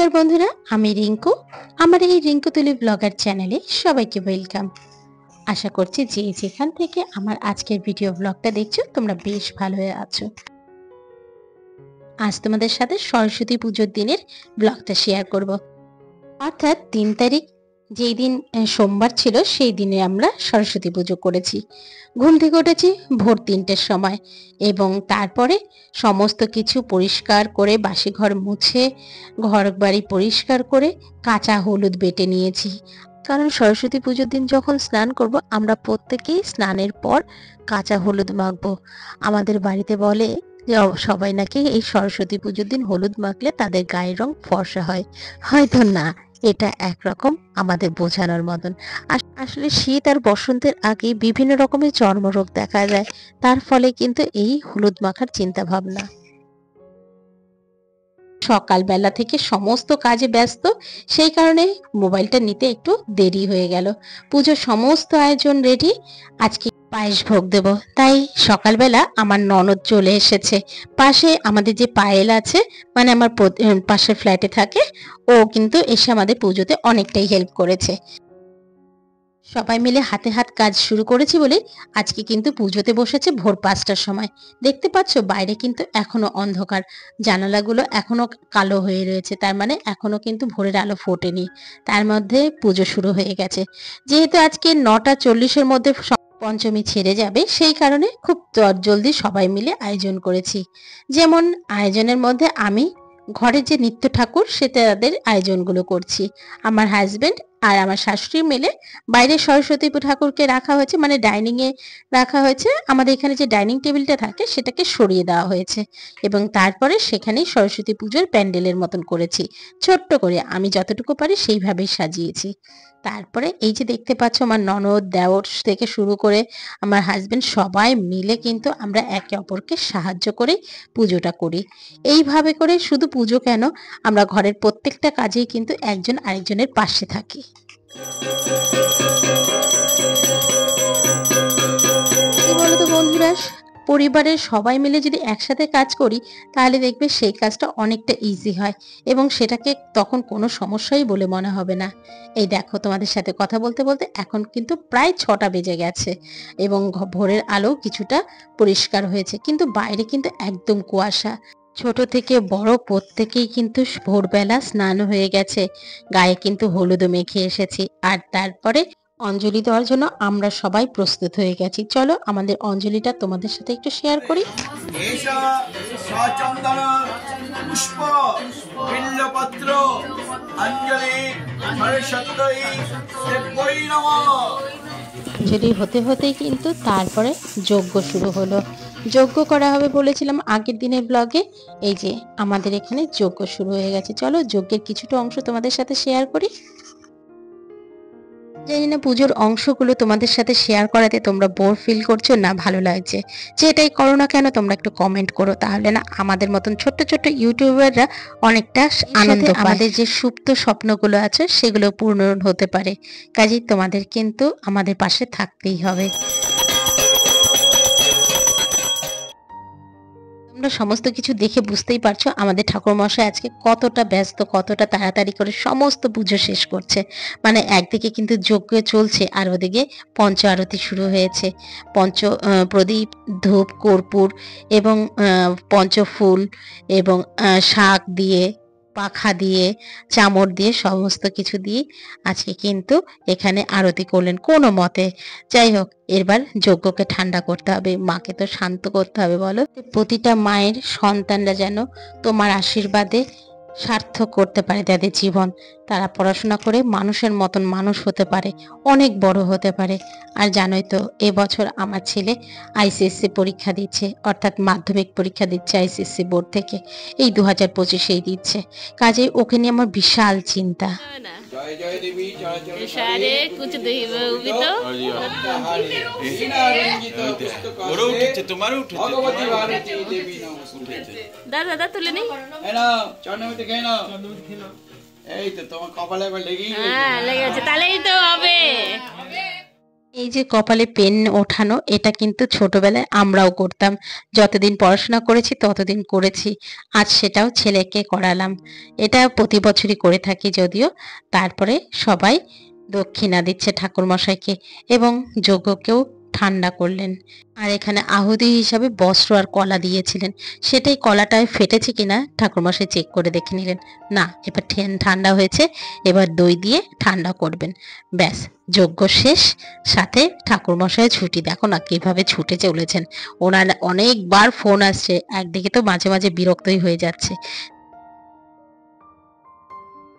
নমস্কার বন্ধুরা, আমি রিঙ্কু। আমার এই রিঙ্কু তুলি ব্লগার চ্যানেলে সবাইকে ওয়েলকাম। আশা করছি যে যেখান থেকে আমার আজকের ভিডিও ব্লগটা দেখছো তোমরা বেশ ভালো আছো। আজ তোমাদের সাথে সরস্বতী পুজোর দিনের ব্লগটা শেয়ার করব। অর্থাৎ 3 তারিখ যেই দিন সোমবার ছিল সেই দিনে আমরা সরস্বতী পুজো করেছি। ঘুম থেকে উঠেছি ভোর 3টের সময় এবং তারপরে সমস্ত কিছু পরিষ্কার করে বাসি ঘর মুছে ঘর বাড়ি পরিষ্কার করে কাঁচা হলুদ বেটে নিয়েছি। কারণ সরস্বতী পুজোর দিন যখন স্নান করব আমরা প্রত্যেকেই স্নানের পর কাঁচা হলুদ মাখবো। আমাদের বাড়িতে বলে যে সবাই নাকি এই সরস্বতী পুজোর দিন হলুদ মাখলে তাদের গায়ের রং ফর্সা হয়। হয়তো না, এটা একরকম আমাদের বোঝানোর মতন। আসলে শীত আর বসন্তের আগে বিভিন্ন রকমের চর্মরোগ দেখা যায়, তার ফলে কিন্তু এই হলুদ মাখার চিন্তা ভাবনা। সকালবেলা থেকে সমস্ত কাজে ব্যস্ত, সেই কারণে মোবাইলটা নিতে একটু দেরি হয়ে গেল। পুজোর সমস্ত আয়োজন রেডি, আজকে পায়েস ভোগ দেব। তাই সকালবেলা আমার ননদ চলে এসেছে। পাশে আমাদের যে পায়েল আছে, মানে আমার পাশের ফ্ল্যাটে থাকে, ও কিন্তু এসে আমাদের পুজোতে অনেকটাই হেল্প করেছে। সবাই মিলে হাতে হাত কাজ শুরু করেছি বলে আজকে কিন্তু পুজোতে বসেছে ভোর 5টার সময়। দেখতে পাচ্ছ বাইরে কিন্তু এখনো অন্ধকার, জানালাগুলো এখনো কালো হয়ে রয়েছে, তার মানে এখনো কিন্তু ভোরের আলো ফোটেনি। তার মধ্যে পুজো শুরু হয়ে গেছে। যেহেতু আজকে 9:40-এর মধ্যে পঞ্চমী ছেড়ে যাবে, সেই কারণে খুব জলদি সবাই মিলে আয়োজন করেছি। যেমন আয়োজনের মধ্যে আমি ঘরের যে নিত্য ঠাকুর সেটা তাদের আয়োজনগুলো করছি। আমার হাজবেন্ড আর আমার শাশুড়ি মিলে বাইরে সরস্বতী ঠাকুরকে রাখা হয়েছে, মানে ডাইনিং এ রাখা হয়েছে। আমাদের এখানে যে ডাইনিং টেবিলটা থাকে সেটাকে সরিয়ে দেওয়া হয়েছে এবং তারপরে সেখানেই সরস্বতী পুজোর প্যান্ডেলের মতন করেছি। ছোট্ট করে আমি যতটুকু পারি সেইভাবেই সাজিয়েছি। তারপরে এই যে দেখতে পাচ্ছ আমার ননদ, দেওর থেকে শুরু করে আমার হাজবেন্ড সবাই মিলে কিন্তু আমরা একে অপরকে সাহায্য করে পুজোটা করি। এইভাবে করে শুধু পুজো কেন, আমরা ঘরের প্রত্যেকটা কাজেই কিন্তু একজন আরেকজনের পাশে থাকি। কি বলতো বন্ধুরা, পরিবারের সবাই মিলে যদি একসাথে কাজ করি তাহলে দেখবে সেই কাজটা অনেকটা ইজি হয় এবং সেটাকে তখন কোনো সমস্যাই বলে মনে হবে না। এই দেখো তোমাদের সাথে কথা বলতে বলতে এখন কিন্তু প্রায় 6টা বেজে গেছে এবং ভোরের আলো কিছুটা পরিষ্কার হয়েছে, কিন্তু বাইরে কিন্তু একদম কুয়াশা। ছোট থেকে বড় প্রত্যেকেই কিন্তু ভোরবেলা স্নান হয়ে গেছে, গায়ে কিন্তু হলুদও মেখে এসেছি। আর তারপরে অঞ্জলি দেওয়ার জন্য আমরা সবাই প্রস্তুত হয়ে গেছি। চলো আমাদের অঞ্জলিটা তোমাদের সাথে একটু শেয়ার করি। অঞ্জলি হতে হতেই কিন্তু তারপরে যজ্ঞ শুরু হলো। যজ্ঞ করা হবে বলেছিলাম আগের দিনের ব্লগে, এই যে আমাদের এখানে যজ্ঞ শুরু হয়ে গেছে। চলো যজ্ঞের কিছুটা অংশ তোমাদের সাথে শেয়ার করি। জানি না পুজোর অংশগুলো তোমাদের সাথে শেয়ার করাতে তোমরা বোর ফিল করছো না ভালো লাগছে, যেটাই করো না কেন তোমরা একটু কমেন্ট করো, তাহলে না আমাদের মতন ছোট্ট ছোট্ট ইউটিউবাররা অনেকটা আনন্দ পায়। আমাদের যে সুপ্ত স্বপ্নগুলো আছে সেগুলো পূর্ণ হতে পারে, কাজেই তোমাদের কিন্তু আমাদের পাশে থাকতেই হবে। তোমরা সমস্ত কিছু দেখে বুঝতেই পারছো আমাদের ঠাকুরমশাই আজকে কতটা ব্যস্ত, কতটা তাড়াতাড়ি করে সমস্ত পুজো শেষ করছে। মানে একদিকে কিন্তু যজ্ঞ চলছে আর ওদিকে পঞ্চ আরতি শুরু হয়েছে। প্রদীপ, ধূপ, কর্পূর এবং পঞ্চফুল এবং শাক দিয়ে, পাখা দিয়ে, চামর দিয়ে, সমস্ত কিছু দিয়ে আজকে কিন্তু এখানে আরতি করলেন কোনো মতে। যাই হোক, এবার যজ্ঞকে ঠান্ডা করতে হবে, মাকে তো শান্ত করতে হবে বলো। প্রতিটা মায়ের সন্তানরা যেন তোমার আশীর্বাদে সার্থক করতে পারে তাদের জীবন, তারা পড়াশোনা করে মানুষের মতন মানুষ হতে পারে, অনেক বড় হতে পারে। আর জানোই তো এবছর আমার ছেলে আইসিএসসি পরীক্ষা দিচ্ছে, অর্থাৎ মাধ্যমিক পরীক্ষা দিচ্ছে আইসিএসসি বোর্ড থেকে, এই 2025-এই দিচ্ছে। কাজেই ওকে নিয়ে আমার বিশাল চিন্তা। দাদা তুলে নেই, এই তো তোমার কপালে লেগে লেগেছে, তাহলেই তো হবে। এই যে কপালে পেন ওঠানো, এটা কিন্তু ছোটবেলায় আমরাও করতাম। যতদিন পড়াশোনা করেছি ততদিন করেছি। আজ সেটাও ছেলেকে করালাম। এটা প্রতি বছরই করে থাকি যদিও। তারপরে সবাই দক্ষিণা দিচ্ছে ঠাকুরমশাইকে এবং যজ্ঞকেও ঠান্ডা করলেন। আর এখানে আহুতি হিসাবে বস্ত্র আর কলা দিয়েছিলেন। সেটাই কলাটায় ফেটেছে কিনা ঠাকুরমশাই চেক করে দেখে নিলেন। না, এবার ঠান্ডা হয়েছে, এবার দই দিয়ে ঠান্ডা করবেন। ব্যাস, যজ্ঞ শেষ। সাথে ঠাকুরমশাই ছুটি, দেখো না কিভাবে ছুটে চলেছেন। ওনার অনেকবার ফোন আসছে, একদিকে তো মাঝে মাঝে বিরক্তই হয়ে যাচ্ছে।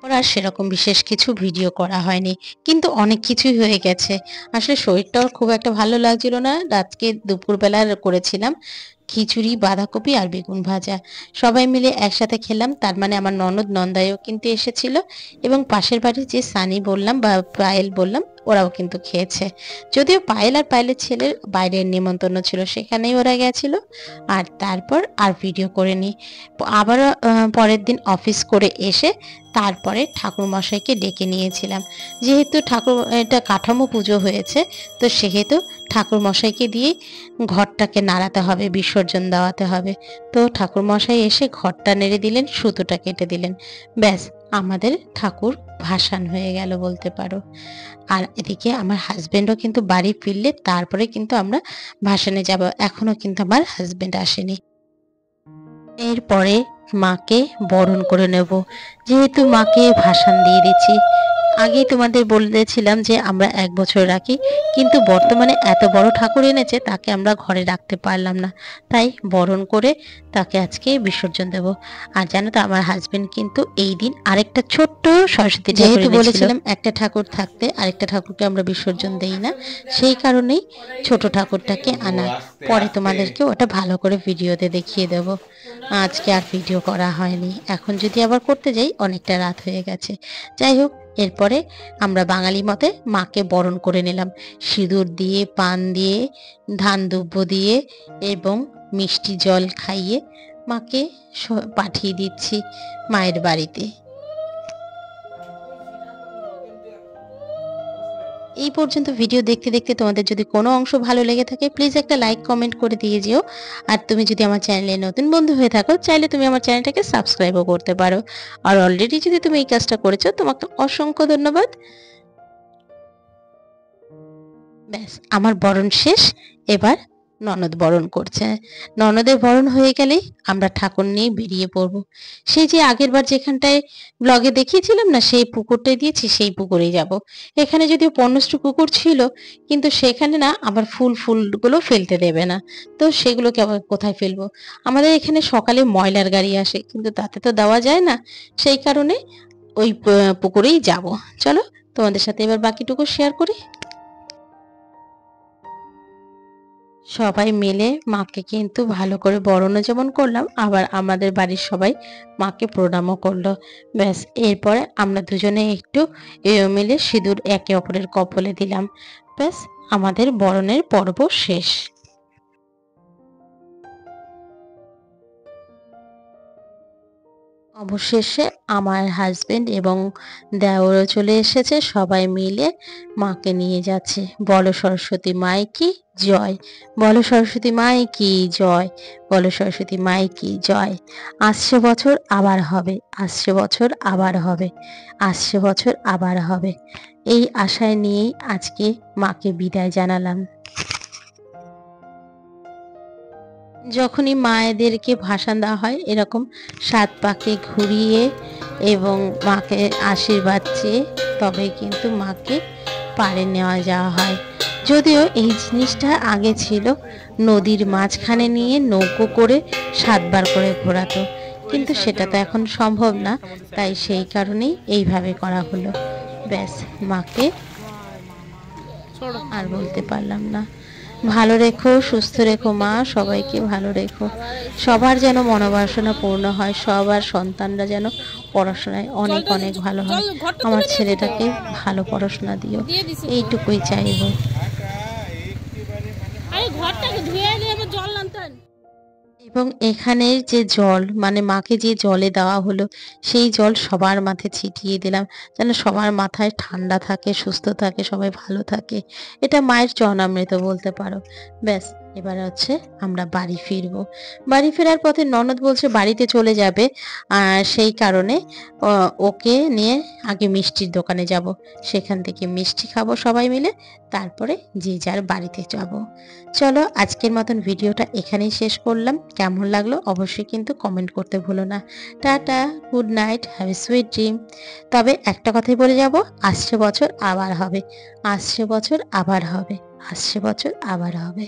ওর আর সেরকম বিশেষ কিছু ভিডিও করা হয়নি, কিন্তু অনেক কিছুই হয়ে গেছে। আসলে শরীরটাও খুব একটা ভালো লাগছিল না। আজকে দুপুরবেলা করেছিলাম খিচুড়ি, বাঁধাকপি আর বেগুন ভাজা। সবাই মিলে একসাথে খেলাম। তার মানে আমার ননদ নন্দাইও কিন্তু এসেছিল এবং পাশের বাড়ির যে সানি বললাম বা পায়েল বললাম, ওরাও কিন্তু খেয়েছে। যদিও পায়েল আর পায়েলের ছেলের বাইরের নিমন্ত্রণ ছিল, সেখানেই ওরা গেছিল। আর তারপর আর ভিডিও করিনি। আবার পরের দিন অফিস করে এসে তারপরে ঠাকুর মশাইকে ডেকে নিয়েছিলাম। যেহেতু এটা কাঠামো পুজো হয়েছে, তো সেহেতু ঠাকুর মশাইকে দিয়ে ঘরটাকে নাড়াতে হবে, বিসর্জন দেওয়াতে হবে। তো ঠাকুর মশাই এসে ঘরটা নেড়ে দিলেন, সুতোটা কেটে দিলেন। ব্যাস, আমাদের ঠাকুর ভাসান হয়ে গেল বলতে পারো। আর এদিকে আমার হাজবেন্ডও কিন্তু বাড়ি ফিরলে তারপরে কিন্তু আমরা ভাসানে যাব। এখনো কিন্তু আমার হাজবেন্ড আসেনি। এরপরে মাকে বরণ করে নেব, যেহেতু মাকে ভাসান দিয়ে দিচ্ছি। আগেই তোমাদের বলেছিলাম যে আমরা 1 বছর রাখি, কিন্তু বর্তমানে এত বড় ঠাকুর এনেছে তাকে আমরা ঘরে রাখতে পারলাম না, তাই বরণ করে তাকে আজকে বিসর্জন দেব। আর জানো তো আমার হাজবেন্ড কিন্তু এই দিন আরেকটা ছোট্ট সরস্বতী ঠাকুর, যেহেতু বলেছিলাম একটা ঠাকুর থাকতে আরেকটা ঠাকুরকে আমরা বিসর্জন দেই না, সেই কারণেই ছোট ঠাকুরটাকে আনা। পরে তোমাদেরকে ওটা ভালো করে ভিডিওতে দেখিয়ে দেব। আজকে আর ভিডিও করা হয়নি, এখন যদি আবার করতে যাই অনেকটা রাত হয়ে গেছে। যাই হোক, এরপরে আমরা বাঙালি মতে মাকে বরণ করে নিলাম। সিঁদুর দিয়ে, পান দিয়ে, ধান দুব্য দিয়ে এবং মিষ্টি জল খাইয়ে মাকে পাঠিয়ে দিচ্ছি মায়ের বাড়িতে। এই পর্যন্ত ভিডিও দেখতে দেখতে তোমাদের যদি কোনো অংশ ভালো লেগে থাকে, প্লিজ একটা লাইক কমেন্ট করে দিয়ে যেও। আর তুমি যদি আমার চ্যানেলে নতুন বন্ধু হয়ে থাকো, চাইলে তুমি আমার চ্যানেলটাকে সাবস্ক্রাইবও করতে পারো। আর অলরেডি যদি তুমি এই কাজটা করেছো, তোমাকে অসংখ্য ধন্যবাদ। ব্যাস, আমার বরণ শেষ। এবার ননদ বরণ করছে। ননদের বরণ হয়ে গেলেই আমরা ঠাকুর নিয়ে বেরিয়ে পড়ব। সেই যে আগের বার যেখানটায় ব্লগে দেখিয়েছিলাম না, সেই পুকুরটাই দিয়েছি, সেই পুকুরেই যাব। এখানে যদিও পর্ণশ্রী পুকুর ছিল, কিন্তু সেখানে না আবার ফুলগুলো ফেলতে দেবে না। তো সেগুলোকে আবার কোথায় ফেলবো? আমাদের এখানে সকালে ময়লার গাড়ি আসে, কিন্তু তাতে তো দেওয়া যায় না। সেই কারণে ওই পুকুরেই যাব। চলো তোমাদের সাথে এবার বাকিটুকু শেয়ার করি। সবাই মিলে মাকে কিন্তু ভালো করে বরণও যেমন করলাম, আবার আমাদের বাড়ির সবাই মাকে প্রণামও করলো। ব্যাস, এরপরে আমরা দুজনে একটু মিলে সিঁদুর একে অপরের কপালে দিলাম। ব্যাস, আমাদের বরণের পর্ব শেষ। অবশেষে আমার হাজবেন্ড এবং দেওরও চলে এসেছে। সবাই মিলে মাকে নিয়ে যাচ্ছে। বলো সরস্বতী মাই কি জয়, বলো সরস্বতী মাই কি জয়, বলো সরস্বতী মাই কি জয়। আসছে বছর আবার হবে, আসছে বছর আবার হবে, আসছে বছর আবার হবে। এই আশায় নিয়েই আজকে মাকে বিদায় জানালাম। যখনই মায়েদেরকে ভাসান দেওয়া হয়, এরকম 7 পাকে ঘুরিয়ে এবং মাকে আশীর্বাদ চেয়ে তবে কিন্তু মাকে পাড়ে নেওয়া যাওয়া হয়। যদিও এই জিনিসটা আগে ছিল নদীর মাঝখানে নিয়ে নৌকো করে 7 বার করে ঘোরাতো, কিন্তু সেটা তো এখন সম্ভব না, তাই সেই কারণেই এইভাবে করা হলো। ব্যাস, মাকে আর বলতে পারলাম না। ভালো রেখো, সুস্থ রেখো মা, সবাইকে ভালো রেখো। সবার যেন মনোবাসনা পূর্ণ হয়, সবার সন্তানরা যেন পড়াশোনায় অনেক অনেক ভালো হয়। আমার ছেলেটাকে ভালো পড়াশোনা দিও, এইটুকুই চাইবো। এবং এখানের যে জল মানে মাকে যে জলে দেওয়া হলো সেই জল সবার মাথায় ছিটিয়ে দিলাম, যেন সবার মাথায় ঠান্ডা থাকে, সুস্থ থাকে, সবাই ভালো থাকে। এটা মায়ের চরণামৃত বলতে পারো। ব্যাস, এবার হচ্ছে আমরা বাড়ি ফিরবো। বাড়ি ফেরার পথে ননদ বলছে বাড়িতে চলে যাবে, আর সেই কারণে ওকে নিয়ে আগে মিষ্টির দোকানে যাব, সেখান থেকে মিষ্টি খাবো সবাই মিলে, তারপরে যে যার বাড়িতে যাব। চলো আজকের মতন ভিডিওটা এখানেই শেষ করলাম। কেমন লাগলো অবশ্যই কিন্তু কমেন্ট করতে ভুলো না। Tata, good night, have a sweet dream. তবে একটা কথাই বলে যাব, আসছে বছর আবার হবে, আসছে বছর আবার হবে, আসছে বছর আবার হবে।